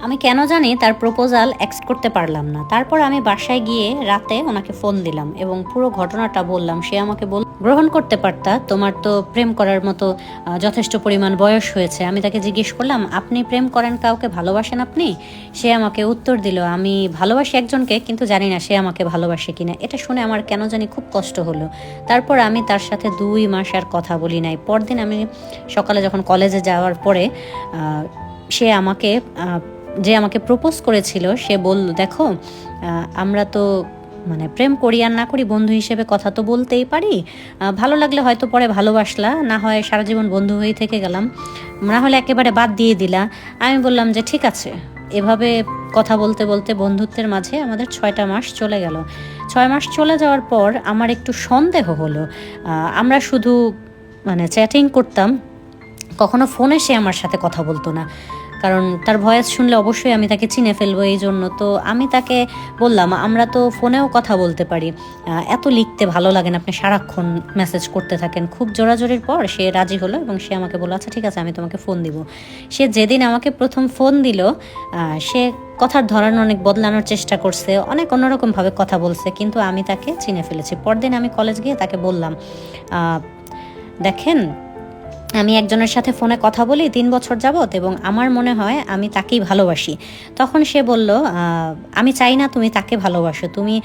আমি কেন জানি তার প্রপোজাল অ্যাকসেপ্ট করতে পারলাম না। তারপর আমি বাসায় গিয়ে রাতে ওনাকে ফোন দিলাম এবং পুরো ঘটনাটা বললাম। সে আমাকে গ্রহণ করতে পারতা, তোমার তো প্রেম করার মতো যথেষ্ট পরিমাণ বয়স হয়েছে। আমি তাকে জিজ্ঞেস করলাম, আপনি প্রেম করেন কাউকে, ভালোবাসেন আপনি? সে আমাকে উত্তর দিল, আমি ভালোবাসি একজনকে, কিন্তু জানি না সে আমাকে ভালোবাসে কিনা। এটা শুনে আমার কেন জানি খুব কষ্ট হলো। তারপর আমি তার সাথে 2 মাস আর কথা বলি নাই। পরদিন আমি সকালে যখন কলেজে যাওয়ার পরে সে আমাকে যে আমাকে প্রপোজ করেছিল, সে বলল, দেখো আমরা তো মানে প্রেম করি আর না করি, বন্ধু হিসেবে কথা তো বলতেই পারি। ভালো লাগলে হয়তো পরে ভালোবাসলা, না হয় সারা জীবন বন্ধু হয়েই থেকে গেলাম, না হলে একেবারে বাদ দিয়ে দিলা। আমি বললাম যে ঠিক আছে। এভাবে কথা বলতে বলতে বন্ধুত্বের মাঝে আমাদের 6টা মাস চলে গেল। 6 মাস চলে যাওয়ার পর আমার একটু সন্দেহ হলো। আমরা শুধু মানে চ্যাটিং করতাম, কখনো ফোনে সে আমার সাথে কথা বলতো না, কারণ তার ভয়েস শুনলে অবশ্যই আমি তাকে চিনে ফেলবো। এই জন্য তো আমি তাকে বললাম, আমরা তো ফোনেও কথা বলতে পারি, এত লিখতে ভালো লাগে না, আপনি সারাক্ষণ মেসেজ করতে থাকেন। খুব জোরাজোরির পর সে রাজি হলো এবং সে আমাকে বলল, আচ্ছা ঠিক আছে, আমি তোমাকে ফোন দিব। সে যেদিন আমাকে প্রথম ফোন দিল, সে কথার ধরন অনেক বদলানোর চেষ্টা করছে, অনেক অন্যরকমভাবে কথা বলছে, কিন্তু আমি তাকে চিনে ফেলেছি। পরদিন আমি কলেজ গিয়ে তাকে বললাম, দেখেন, আমি একজনের সাথে ফোনে কথা বলি 3 বছর যাবত এবং আমার মনে হয় আমি তাকেই ভালোবাসি। তখন সে বলল, আমি চাই না তুমি তাকে ভালোবাসো, তুমি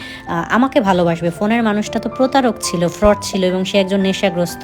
আমাকে ভালোবাসবে। ফোনের মানুষটা তো প্রতারক ছিল, ফ্রড ছিল এবং সে একজন নেশাগ্রস্ত।